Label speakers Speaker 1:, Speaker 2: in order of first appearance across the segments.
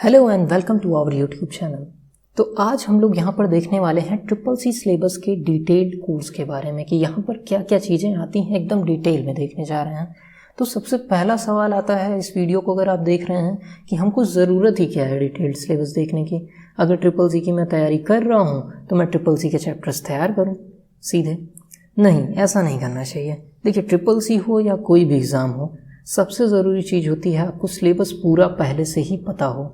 Speaker 1: Hello and welcome to our YouTube channel. तो आज हम लोग यहाँ पर देखने वाले हैं ट्रिपल सी सिलेबस के डिटेल्ड कोर्स के बारे में कि यहाँ पर क्या क्या चीज़ें आती हैं, एकदम डिटेल में देखने जा रहे हैं। तो सबसे पहला सवाल आता है इस वीडियो को अगर आप देख रहे हैं कि हमको ज़रूरत ही क्या है डिटेल्ड सिलेबस देखने की। अगर ट्रिपल सी की मैं तैयारी कर रहा हूँ तो मैं ट्रिपल सी के चैप्टर्स तैयार करूँ सीधे? नहीं, ऐसा नहीं करना चाहिए। देखिए, ट्रिपल सी हो या कोई भी एग्ज़ाम हो, सबसे ज़रूरी चीज़ होती है आपको सिलेबस पूरा पहले से ही पता हो।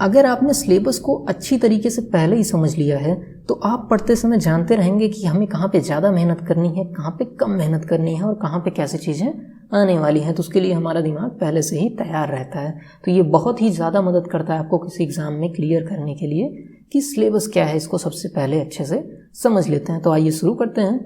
Speaker 1: अगर आपने सिलेबस को अच्छी तरीके से पहले ही समझ लिया है तो आप पढ़ते समय जानते रहेंगे कि हमें कहाँ पे ज़्यादा मेहनत करनी है, कहाँ पे कम मेहनत करनी है और कहाँ पे कैसे चीज़ें आने वाली हैं। तो उसके लिए हमारा दिमाग पहले से ही तैयार रहता है। तो ये बहुत ही ज़्यादा मदद करता है आपको किसी एग्ज़ाम में क्लियर करने के लिए कि सिलेबस क्या है, इसको सबसे पहले अच्छे से समझ लेते हैं। तो आइए शुरू करते हैं।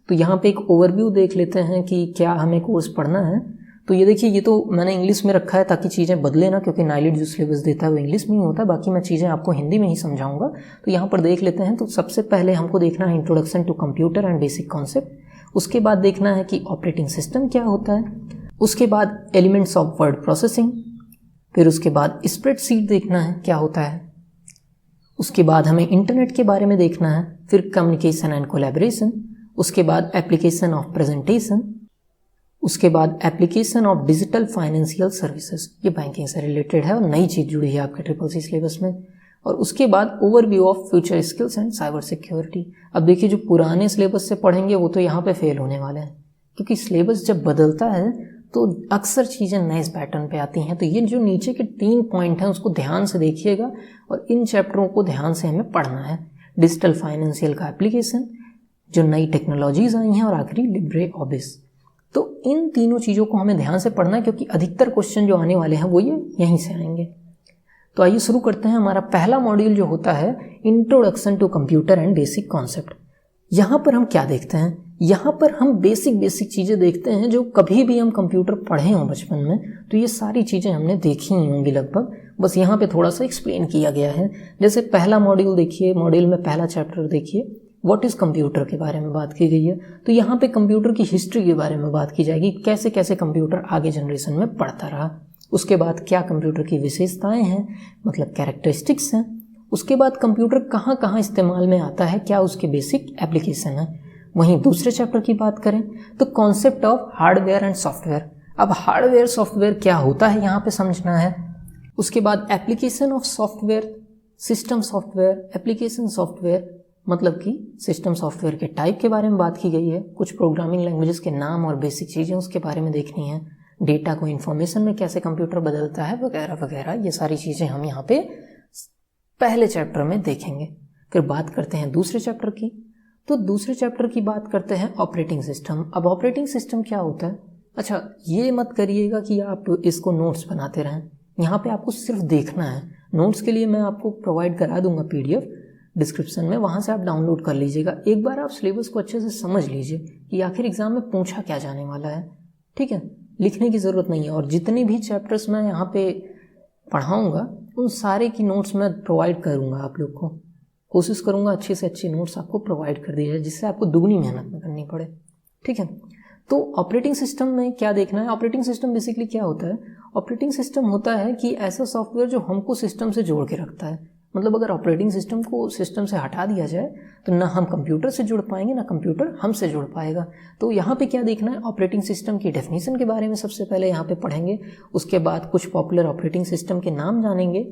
Speaker 1: तो यहाँ पे एक ओवरव्यू देख लेते हैं कि क्या हमें कोर्स पढ़ना है। तो ये देखिए, ये तो मैंने इंग्लिश में रखा है ताकि चीज़ें बदले ना, क्योंकि नाइलिट जो सिलेबस देता है वो इंग्लिश में ही होता है। बाकी मैं चीज़ें आपको हिंदी में ही समझाऊंगा। तो यहाँ पर देख लेते हैं। तो सबसे पहले हमको देखना है introduction to computer and basic concept. उसके बाद देखना है कि ऑपरेटिंग सिस्टम क्या होता है। उसके बाद एलिमेंट्स ऑफ वर्ड प्रोसेसिंग। फिर उसके बाद स्प्रेडशीट देखना है क्या होता है। उसके बाद हमें इंटरनेट के बारे में देखना है। फिर कम्युनिकेशन एंड कोलैबोरेशन। उसके बाद एप्लीकेशन ऑफ प्रेजेंटेशन। उसके बाद application of digital financial services, ये बैंकिंग से रिलेटेड है और नई चीज़ जुड़ी है आपके ट्रिपल सी सिलेबस में। और उसके बाद overview of future skills and cyber security. अब देखिए, जो पुराने सिलेबस से पढ़ेंगे वो तो यहाँ पे फेल होने वाले हैं, क्योंकि सिलेबस जब बदलता है तो अक्सर चीज़ें नए पैटर्न पे आती हैं। तो ये जो नीचे के 3 पॉइंट हैं उसको ध्यान से देखिएगा और इन चैप्टरों को ध्यान से हमें पढ़ना है। डिजिटल फाइनेंशियल का एप्लीकेशन, जो नई टेक्नोलॉजीज आई हैं, और आखिरी लिब्रे ऑबिस। तो इन तीनों चीज़ों को हमें ध्यान से पढ़ना है, क्योंकि अधिकतर क्वेश्चन जो आने वाले हैं वो ये यहीं से आएंगे। तो आइए शुरू करते हैं। हमारा पहला मॉड्यूल जो होता है introduction to computer and basic concept. यहाँ पर हम क्या देखते हैं? यहाँ पर हम बेसिक चीज़ें देखते हैं जो कभी भी हम कंप्यूटर पढ़े हों बचपन में, तो ये सारी चीज़ें हमने देखी ही होंगी लगभग। बस यहाँ पे थोड़ा सा एक्सप्लेन किया गया है। जैसे पहला मॉड्यूल देखिए, मॉड्यूल में पहला चैप्टर देखिए, व्हाट इज़ कंप्यूटर के बारे में बात की गई है। तो यहाँ पे कंप्यूटर की हिस्ट्री के बारे में बात की जाएगी, कैसे कैसे कंप्यूटर आगे जनरेशन में बढ़ता रहा। उसके बाद क्या कंप्यूटर की विशेषताएं हैं, मतलब कैरेक्टरिस्टिक्स हैं। उसके बाद कंप्यूटर कहाँ कहाँ इस्तेमाल में आता है, क्या उसके बेसिक एप्लीकेशन है। वहीं दूसरे चैप्टर की बात करें तो concept of hardware and software. अब हार्डवेयर सॉफ्टवेयर क्या होता है यहाँ पे समझना है। उसके बाद application of software, system software, application software, मतलब कि सिस्टम सॉफ्टवेयर के टाइप के बारे में बात की गई है। कुछ प्रोग्रामिंग लैंग्वेजेस के नाम और बेसिक चीज़ें उसके बारे में देखनी है। डेटा को इन्फॉर्मेशन में कैसे कंप्यूटर बदलता है, वगैरह वगैरह, ये सारी चीज़ें हम यहाँ पे पहले चैप्टर में देखेंगे। फिर बात करते हैं दूसरे चैप्टर की। तो दूसरे चैप्टर की बात करते हैं ऑपरेटिंग सिस्टम। अब ऑपरेटिंग सिस्टम क्या होता है? अच्छा, ये मत करिएगा कि आप इसको नोट्स बनाते रहें, यहाँ पे आपको सिर्फ देखना है। नोट्स के लिए मैं आपको प्रोवाइड करा दूंगा PDF डिस्क्रिप्शन में, वहाँ से आप डाउनलोड कर लीजिएगा। एक बार आप सिलेबस को अच्छे से समझ लीजिए कि आखिर एग्जाम में पूछा क्या जाने वाला है, ठीक है? लिखने की ज़रूरत नहीं है। और जितने भी चैप्टर्स मैं यहाँ पे पढ़ाऊँगा उन सारे की नोट्स मैं प्रोवाइड करूँगा आप लोग को। कोशिश करूँगा अच्छी से अच्छी नोट्स आपको प्रोवाइड कर दी जाए, जिससे आपको दुगनी मेहनत न करनी पड़े, ठीक है? तो ऑपरेटिंग सिस्टम में क्या देखना है? ऑपरेटिंग सिस्टम बेसिकली क्या होता है? ऑपरेटिंग सिस्टम होता है कि ऐसा सॉफ्टवेयर जो हमको सिस्टम से जोड़ के रखता है। मतलब अगर ऑपरेटिंग सिस्टम को सिस्टम से हटा दिया जाए तो ना हम कंप्यूटर से जुड़ पाएंगे, ना कंप्यूटर हमसे जुड़ पाएगा। तो यहाँ पे क्या देखना है? ऑपरेटिंग सिस्टम की डेफिनेशन के बारे में सबसे पहले यहाँ पे पढ़ेंगे। उसके बाद कुछ पॉपुलर ऑपरेटिंग सिस्टम के नाम जानेंगे,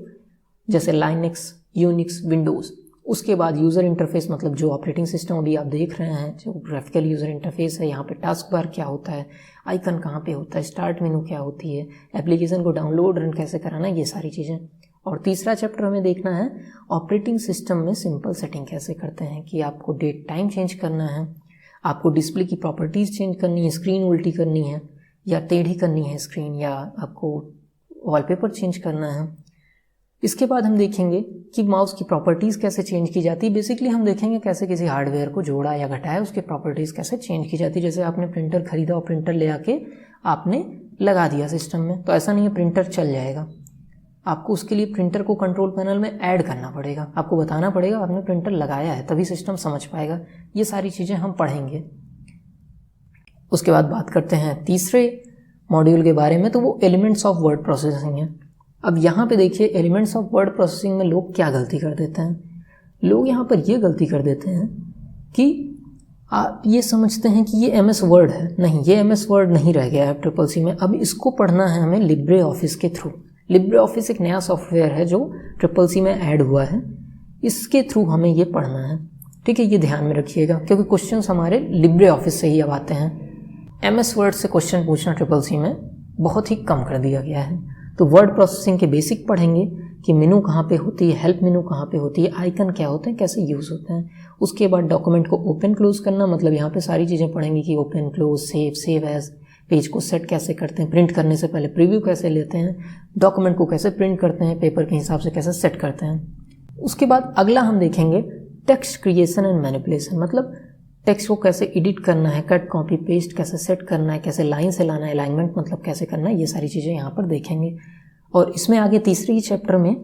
Speaker 1: जैसे लाइनक्स, यूनिक्स, विंडोज़। उसके बाद यूज़र इंटरफेस, मतलब जो ऑपरेटिंग सिस्टम अभी आप देख रहे हैं, जो ग्राफिकल यूज़र इंटरफेस है, यहाँ पे टास्क बार क्या होता है, आइकन कहाँ पे होता है, स्टार्ट मेनू क्या होती है, एप्लीकेशन को डाउनलोड रन कैसे कराना, ये सारी चीज़ें। और तीसरा चैप्टर हमें देखना है ऑपरेटिंग सिस्टम में सिंपल सेटिंग कैसे करते हैं, कि आपको डेट टाइम चेंज करना है, आपको डिस्प्ले की प्रॉपर्टीज़ चेंज करनी है, स्क्रीन उल्टी करनी है या टेढ़ी करनी है स्क्रीन, या आपको वॉलपेपर चेंज करना है। इसके बाद हम देखेंगे कि माउस की प्रॉपर्टीज़ कैसे चेंज की जाती है। बेसिकली हम देखेंगे कैसे किसी हार्डवेयर को जोड़ा या घटाया, उसके प्रॉपर्टीज़ कैसे चेंज की जाती है। जैसे आपने प्रिंटर खरीदा और प्रिंटर ले आके आपने लगा दिया सिस्टम में, तो ऐसा नहीं है प्रिंटर चल जाएगा। आपको उसके लिए प्रिंटर को कंट्रोल पैनल में ऐड करना पड़ेगा, आपको बताना पड़ेगा आपने प्रिंटर लगाया है, तभी सिस्टम समझ पाएगा। ये सारी चीज़ें हम पढ़ेंगे। उसके बाद बात करते हैं तीसरे मॉड्यूल के बारे में, तो वो एलिमेंट्स ऑफ वर्ड प्रोसेसिंग है। अब यहाँ पे देखिए एलिमेंट्स ऑफ वर्ड प्रोसेसिंग में लोग क्या गलती कर देते हैं। लोग यहाँ पर ये गलती कर देते हैं कि आप ये समझते हैं कि ये एमएस वर्ड है। नहीं, ये एमएस वर्ड नहीं रह गया है ट्रिपल सी में। अब इसको पढ़ना है हमें लिब्रे ऑफिस के थ्रू। लिब्रे ऑफिस एक नया सॉफ्टवेयर है जो ट्रिपल सी में ऐड हुआ है, इसके थ्रू हमें ये पढ़ना है। ठीक है, ये ध्यान में रखिएगा क्योंकि क्वेश्चंस हमारे लिब्रे ऑफिस से ही अब आते हैं। एमएस वर्ड से क्वेश्चन पूछना ट्रिपल सी में बहुत ही कम कर दिया गया है। तो वर्ड प्रोसेसिंग के बेसिक पढ़ेंगे कि मेनू कहाँ पे होती है, हेल्प मेनू कहाँ पे होती है, आइकन क्या होते हैं, कैसे यूज़ होते हैं। उसके बाद डॉक्यूमेंट को ओपन क्लोज करना, मतलब यहाँ पे सारी चीज़ें पढ़ेंगे कि open close, save as, page को सेट कैसे करते हैं, प्रिंट करने से पहले प्रीव्यू कैसे लेते हैं, डॉक्यूमेंट को कैसे प्रिंट करते हैं, पेपर के हिसाब से कैसे सेट करते हैं। उसके बाद अगला हम देखेंगे टेक्स्ट क्रिएशन एंड मैनिपुलेशन, मतलब टेक्स्ट को कैसे एडिट करना है, कट कॉपी पेस्ट कैसे सेट करना है, कैसे लाइन से लाना है, अलाइनमेंट मतलब कैसे करना है, ये सारी चीज़ें यहाँ पर देखेंगे। और इसमें आगे तीसरे ही चैप्टर में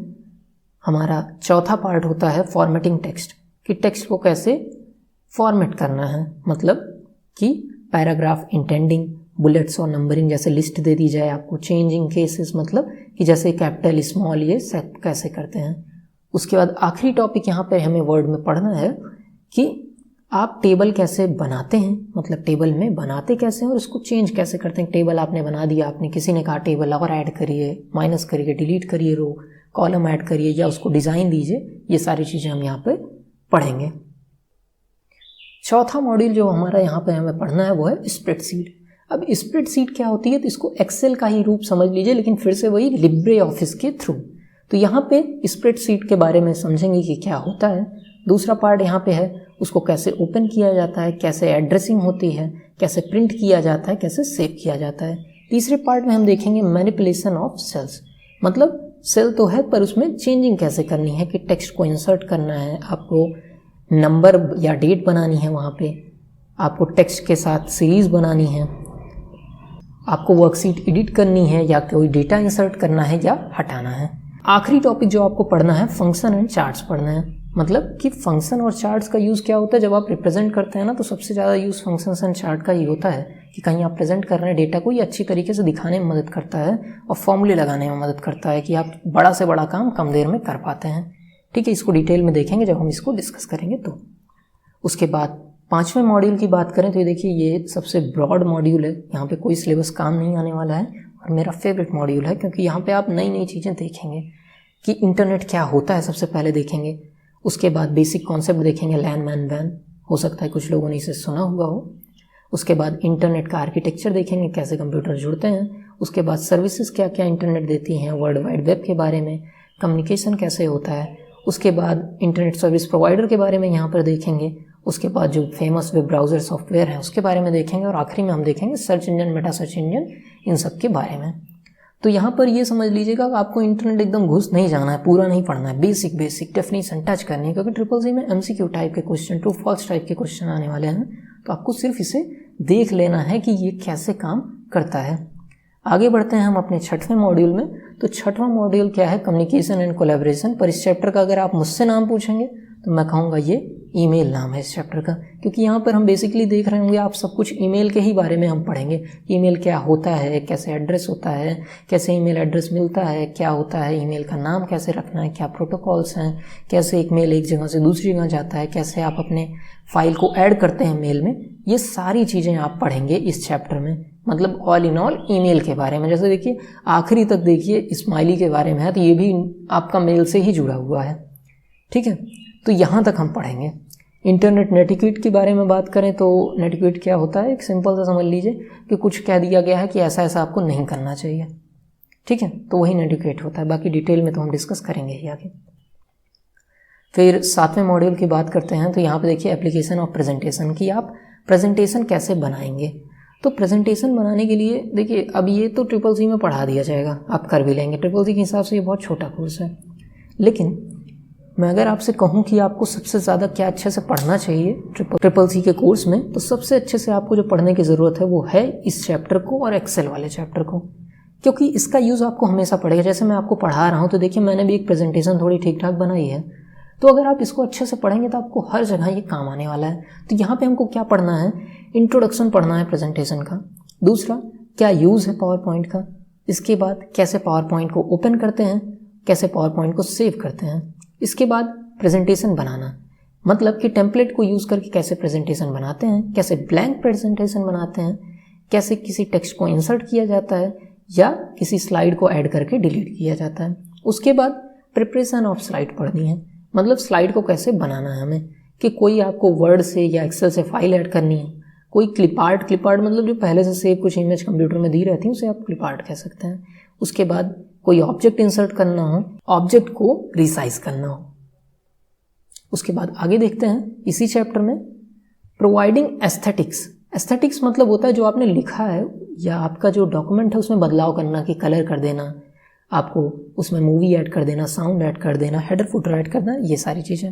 Speaker 1: हमारा चौथा पार्ट होता है फॉर्मेटिंग टेक्स्ट, कि टेक्स्ट को कैसे फॉर्मेट करना है, मतलब कि पैराग्राफ इंटेंडिंग, बुलेट्स और नंबरिंग जैसे लिस्ट दे दी जाए आपको, चेंजिंग केसेस मतलब कि जैसे कैपिटल स्मॉल ये सेट कैसे करते हैं। उसके बाद आखिरी टॉपिक यहाँ पर हमें वर्ड में पढ़ना है कि आप टेबल कैसे बनाते हैं, मतलब टेबल में बनाते कैसे हैं और उसको चेंज कैसे करते हैं। टेबल आपने बना दिया, आपने किसी ने कहा टेबल और ऐड करिए, माइनस करिए, डिलीट करिए, रो कॉलम ऐड करिए या उसको डिज़ाइन दीजिए, ये सारी चीज़ें हम यहाँ पे पढ़ेंगे। चौथा मॉड्यूल जो हमारा यहाँ पे हमें पढ़ना है वो है स्प्रेडशीट। अब स्प्रेडशीट क्या होती है, तो इसको एक्सेल का ही रूप समझ लीजिए, लेकिन फिर से वही लिब्रे ऑफिस के थ्रू। तो यहाँ पे स्प्रेडशीट के बारे में समझेंगे कि क्या होता है। दूसरा पार्ट यहाँ पे है उसको कैसे ओपन किया जाता है, कैसे एड्रेसिंग होती है, कैसे प्रिंट किया जाता है, कैसे सेव किया जाता है। तीसरे पार्ट में हम देखेंगे मैनिपुलेशन ऑफ सेल्स, मतलब सेल तो है पर उसमें चेंजिंग कैसे करनी है, कि टेक्स्ट को इंसर्ट करना है, आपको नंबर या डेट बनानी है, वहाँ पे आपको टेक्स्ट के साथ सीरीज बनानी है, आपको वर्कशीट एडिट करनी है या कोई डेटा इंसर्ट करना है या हटाना है। आखिरी टॉपिक जो आपको पढ़ना है फंक्शन एंड चार्ट्स पढ़ना है, मतलब कि फंक्शन और चार्ट्स का यूज़ क्या होता है। जब आप रिप्रेजेंट करते हैं ना, तो सबसे ज़्यादा यूज़ फंक्शंस एंड चार्ट का ही होता है कि कहीं आप प्रेजेंट कर रहे हैं डेटा को, ये अच्छी तरीके से दिखाने में मदद करता है और फॉर्मूले लगाने में मदद करता है कि आप बड़ा से बड़ा काम कम देर में कर पाते हैं। ठीक है, इसको डिटेल में देखेंगे जब हम इसको डिस्कस करेंगे। तो उसके बाद पाँचवें मॉड्यूल की बात करें तो ये देखिए, ये सबसे ब्रॉड मॉड्यूल है, यहाँ पे कोई सिलेबस काम नहीं आने वाला है और मेरा फेवरेट मॉड्यूल है क्योंकि यहाँ पे आप नई नई चीज़ें देखेंगे कि इंटरनेट क्या होता है, सबसे पहले देखेंगे। उसके बाद बेसिक कॉन्सेप्ट देखेंगे, लैन मैन वैन, हो सकता है कुछ लोगों ने इसे सुना हुआ हो। उसके बाद इंटरनेट का आर्किटेक्चर देखेंगे, कैसे कंप्यूटर जुड़ते हैं। उसके बाद सर्विसेज क्या क्या इंटरनेट देती हैं, वर्ल्ड वाइड वेब के बारे में, कम्युनिकेशन कैसे होता है। उसके बाद इंटरनेट सर्विस प्रोवाइडर के बारे में यहाँ पर देखेंगे। उसके बाद जो फेमस वेब ब्राउज़र सॉफ्टवेयर है उसके बारे में देखेंगे और आखिरी में हम देखेंगे search engine, meta search engine, इन सब के बारे में। तो यहाँ पर ये समझ लीजिएगा कि आपको इंटरनेट एकदम घुस नहीं जाना है, पूरा नहीं पढ़ना है, बेसिक डेफिनेशन टच करनी है, क्योंकि ट्रिपल सी में एमसीक्यू टाइप के क्वेश्चन, ट्रू फॉल्स टाइप के क्वेश्चन आने वाले हैं। तो आपको सिर्फ इसे देख लेना है कि ये कैसे काम करता है। आगे बढ़ते हैं हम अपने छठवें मॉड्यूल में। तो छठवां मॉड्यूल क्या है, कम्युनिकेशन एंड कोलैबोरेशन। पर इस चैप्टर का अगर आप मुझसे नाम पूछेंगे तो मैं कहूँगा ये ईमेल नाम है इस चैप्टर का, क्योंकि यहाँ पर हम बेसिकली देख रहे होंगे आप सब कुछ ईमेल के ही बारे में हम पढ़ेंगे। ईमेल क्या होता है, कैसे एड्रेस होता है, कैसे ईमेल एड्रेस मिलता है, क्या होता है ईमेल का नाम कैसे रखना है, क्या प्रोटोकॉल्स हैं, कैसे एक मेल एक जगह से दूसरी जगह जाता है, कैसे आप अपने फाइल को ऐड करते हैं मेल में। ये सारी चीज़ें आप पढ़ेंगे इस चैप्टर में, मतलब ऑल इन ऑल ईमेल के बारे में। जैसे देखिए आखिरी तक देखिए स्माइली के बारे में है, तो ये भी आपका मेल से ही जुड़ा हुआ है। ठीक है, तो यहाँ तक हम पढ़ेंगे। इंटरनेट नेटिक्वेट के बारे में बात करें तो नेटिक्वेट क्या होता है, एक सिंपल सा समझ लीजिए कि कुछ कह दिया गया है कि ऐसा ऐसा आपको नहीं करना चाहिए। ठीक है, तो वही नेटिक्वेट होता है। बाकी डिटेल में तो हम डिस्कस करेंगे ही आगे। फिर सातवें मॉड्यूल की बात करते हैं तो यहाँ पे देखिए एप्लीकेशन ऑफ प्रेजेंटेशन, की आप प्रेजेंटेशन कैसे बनाएंगे। तो प्रेजेंटेशन बनाने के लिए देखिए अब ये तो ट्रिपल सी में पढ़ा दिया जाएगा, आप कर भी लेंगे। ट्रिपल सी के हिसाब से ये बहुत छोटा कोर्स है, लेकिन मैं अगर आपसे कहूँ कि आपको सबसे ज़्यादा क्या अच्छे से पढ़ना चाहिए ट्रिपल सी के कोर्स में, तो सबसे अच्छे से आपको जो पढ़ने की ज़रूरत है वो है इस चैप्टर को और एक्सेल वाले चैप्टर को, क्योंकि इसका यूज़ आपको हमेशा पड़ेगा। जैसे मैं आपको पढ़ा रहा हूँ तो देखिए मैंने भी एक प्रेजेंटेशन थोड़ी ठीक ठाक बनाई है, तो अगर आप इसको अच्छे से पढ़ेंगे तो आपको हर जगह ये काम आने वाला है। तो यहाँ पे हमको क्या पढ़ना है, इंट्रोडक्शन पढ़ना है प्रेजेंटेशन का। दूसरा क्या यूज़ है पावर पॉइंट का, इसके बाद कैसे पावर पॉइंट को ओपन करते हैं, कैसे पावर पॉइंट को सेव करते हैं। इसके बाद प्रेजेंटेशन बनाना, मतलब कि टेम्पलेट को यूज़ करके कैसे प्रेजेंटेशन बनाते हैं, कैसे ब्लैंक प्रेजेंटेशन बनाते हैं, कैसे किसी टेक्स्ट को इंसर्ट किया जाता है या किसी स्लाइड को ऐड करके डिलीट किया जाता है। उसके बाद प्रिपरेशन ऑफ स्लाइड पढ़नी है, मतलब स्लाइड को कैसे बनाना है हमें, कि कोई आपको वर्ड से या एक्सेल से फाइल ऐड करनी है, कोई क्लिपार्ट मतलब जो पहले से सेव कुछ इमेज कंप्यूटर में दी रहती है उसे आप क्लिपार्ट कह सकते हैं। उसके बाद कोई ऑब्जेक्ट इंसर्ट करना हो, ऑब्जेक्ट को रिसाइज करना हो। उसके बाद आगे देखते हैं इसी चैप्टर में प्रोवाइडिंग एस्थेटिक्स। एस्थेटिक्स मतलब होता है जो आपने लिखा है या आपका जो डॉक्यूमेंट है उसमें बदलाव करना, कि कलर कर देना, आपको उसमें मूवी ऐड कर देना, साउंड ऐड कर देना, हेडर फुटर ऐड करना, ये सारी चीज़ें।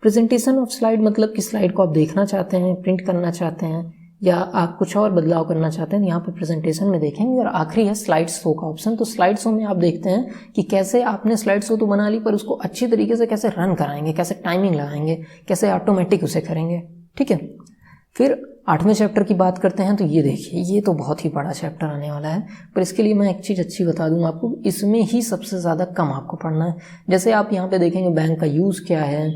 Speaker 1: प्रेजेंटेशन ऑफ स्लाइड मतलब कि स्लाइड को आप देखना चाहते हैं, प्रिंट करना चाहते हैं या आप कुछ और बदलाव करना चाहते हैं, यहाँ पर प्रेजेंटेशन में देखेंगे। और आखिरी है स्लाइड शो का ऑप्शन। तो स्लाइड शो में आप देखते हैं कि कैसे आपने स्लाइड शो तो बना ली पर उसको अच्छी तरीके से कैसे रन कराएंगे, कैसे टाइमिंग लगाएंगे, कैसे ऑटोमेटिक उसे करेंगे। ठीक है, फिर 8वें चैप्टर की बात करते हैं। तो ये देखिए, ये तो बहुत ही बड़ा चैप्टर आने वाला है, पर इसके लिए मैं एक चीज़ अच्छी बता दूँ आपको, इसमें ही सबसे ज़्यादा कम आपको पढ़ना है। जैसे आप यहाँ पे देखेंगे बैंक का यूज़ क्या है,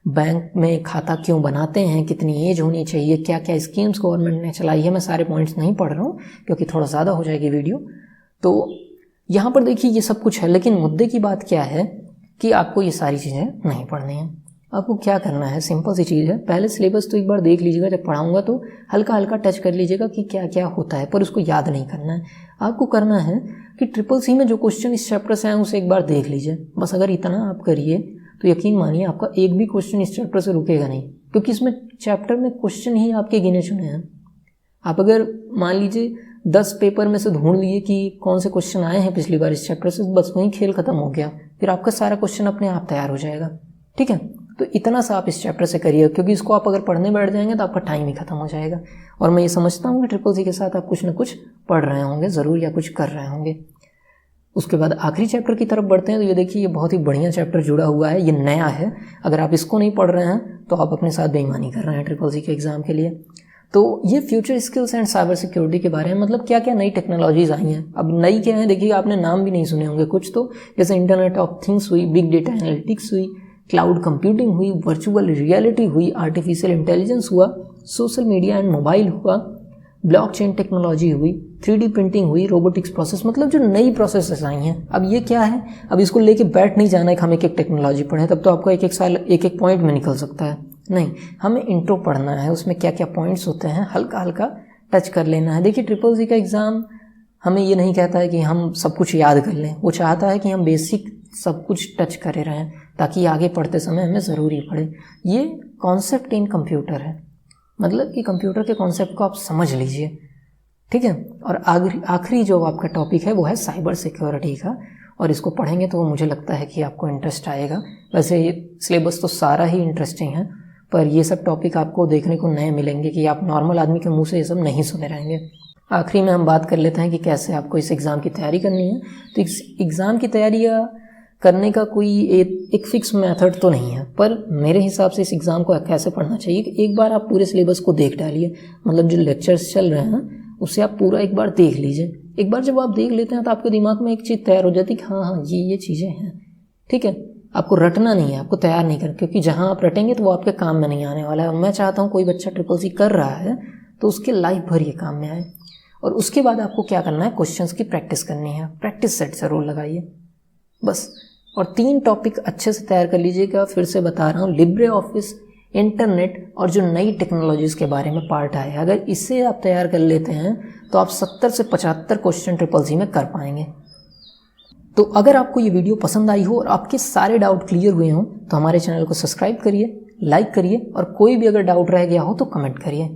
Speaker 1: बैंक में खाता क्यों बनाते हैं, कितनी एज होनी चाहिए, क्या क्या स्कीम्स गवर्नमेंट ने चलाई है। मैं सारे पॉइंट्स नहीं पढ़ रहा हूँ क्योंकि थोड़ा ज़्यादा हो जाएगी वीडियो। तो यहाँ पर देखिए ये सब कुछ है, लेकिन मुद्दे की बात क्या है कि आपको ये सारी चीज़ें नहीं पढ़नी है। आपको क्या करना है, सिंपल सी चीज़ है, पहले सिलेबस तो एक बार देख लीजिएगा, जब पढ़ाऊँगा तो हल्का हल्का टच कर लीजिएगा कि क्या क्या होता है, पर उसको याद नहीं करना है। आपको करना है कि CCC में जो क्वेश्चन इस चैप्टर से आए उसे एक बार देख लीजिए, बस। अगर इतना आप करिए तो यकीन मानिए आपका एक भी क्वेश्चन इस चैप्टर से रुकेगा नहीं, क्योंकि इसमें चैप्टर में क्वेश्चन ही आपके गिने चुने हैं। आप अगर मान लीजिए 10 पेपर में से ढूंढ लिए कि कौन से क्वेश्चन आए हैं पिछली बार इस चैप्टर से, बस वहीं खेल खत्म हो गया, फिर आपका सारा क्वेश्चन अपने आप तैयार हो जाएगा। ठीक है, तो इतना सा आप इस चैप्टर से करिए, क्योंकि इसको आप अगर पढ़ने बैठ जाएंगे तो आपका टाइम ही खत्म हो जाएगा। और मैं ये समझता हूँ कि CCC के साथ आप कुछ ना कुछ पढ़ रहे होंगे ज़रूर, या कुछ कर रहे होंगे। उसके बाद आखिरी चैप्टर की तरफ बढ़ते हैं। तो ये देखिए, ये बहुत ही बढ़िया चैप्टर जुड़ा हुआ है, ये नया है। अगर आप इसको नहीं पढ़ रहे हैं तो आप अपने साथ बेईमानी कर रहे हैं CCC के एग्ज़ाम के लिए। तो ये future skills and cyber security के बारे में, मतलब क्या क्या नई टेक्नोलॉजीज आई हैं। अब नई क्या है देखिए, आपने नाम भी नहीं सुने होंगे कुछ तो, जैसे इंटरनेट ऑफ थिंग्स हुई, बिग डेटा एनालिटिक्स हुई, क्लाउड कंप्यूटिंग हुई, वर्चुअल रियलिटी हुई, आर्टिफिशियल इंटेलिजेंस हुआ, सोशल मीडिया एंड मोबाइल हुआ, ब्लॉकचेन टेक्नोलॉजी हुई, 3D प्रिंटिंग हुई, रोबोटिक्स प्रोसेस, मतलब जो नई प्रोसेसेस आई हैं। अब ये क्या है, अब इसको लेके बैठ नहीं जाना है कि हम एक एक टेक्नोलॉजी पढ़ें, तब तो आपका एक एक साल एक एक पॉइंट में निकल सकता है। नहीं, हमें इंट्रो पढ़ना है, उसमें क्या क्या पॉइंट्स होते हैं हल्का हल्का टच कर लेना है। देखिए CCC का एग्ज़ाम हमें ये नहीं कहता है कि हम सब कुछ याद कर लें, वो चाहता है कि हम बेसिक सब कुछ टच करे रहें, ताकि आगे पढ़ते समय हमें ज़रूरी पड़े। ये कॉन्सेप्ट इन कंप्यूटर है, मतलब कि कंप्यूटर के कॉन्सेप्ट को आप समझ लीजिए। ठीक है, और आखिरी जो आपका टॉपिक है वो है साइबर सिक्योरिटी का, और इसको पढ़ेंगे तो मुझे लगता है कि आपको इंटरेस्ट आएगा। वैसे ये सिलेबस तो सारा ही इंटरेस्टिंग है, पर ये सब टॉपिक आपको देखने को नए मिलेंगे कि आप नॉर्मल आदमी के मुंह से ये सब नहीं सुने रहेंगे। आखिरी में हम बात कर लेते हैं कि कैसे आपको इस एग्ज़ाम की तैयारी करनी है। तो इस एग्ज़ाम की तैयारी करने का कोई एक फिक्स मेथड तो नहीं है, पर मेरे हिसाब से इस एग्ज़ाम को कैसे पढ़ना चाहिए कि एक बार आप पूरे सिलेबस को देख डालिए, मतलब जो लेक्चर्स चल रहे हैं उसे आप पूरा एक बार देख लीजिए। एक बार जब आप देख लेते हैं तो आपके दिमाग में एक चीज़ तैयार हो जाती है कि हाँ ये चीज़ें हैं। ठीक है, आपको रटना नहीं है, आपको तैयार नहीं करना, क्योंकि जहाँ आप रटेंगे तो वो आपके काम में नहीं आने वाला है। मैं चाहता हूँ कोई बच्चा CCC कर रहा है तो उसके लाइफ भर ये काम में आए। और उसके बाद आपको क्या करना है, क्वेश्चंस की प्रैक्टिस करनी है, प्रैक्टिस सेट ज़रूर लगाइए बस। और 3 टॉपिक अच्छे से तैयार कर लीजिएगा। फिर से बता रहा हूँ, लिब्रे ऑफिस, इंटरनेट और जो नई टेक्नोलॉजीज़ के बारे में पार्ट आए, अगर इसे आप तैयार कर लेते हैं तो आप 70 से 75 क्वेश्चन CCC में कर पाएंगे। तो अगर आपको ये वीडियो पसंद आई हो और आपके सारे डाउट क्लियर हुए हों तो हमारे चैनल को सब्सक्राइब करिए, लाइक करिए, और कोई भी अगर डाउट रह गया हो तो कमेंट करिए।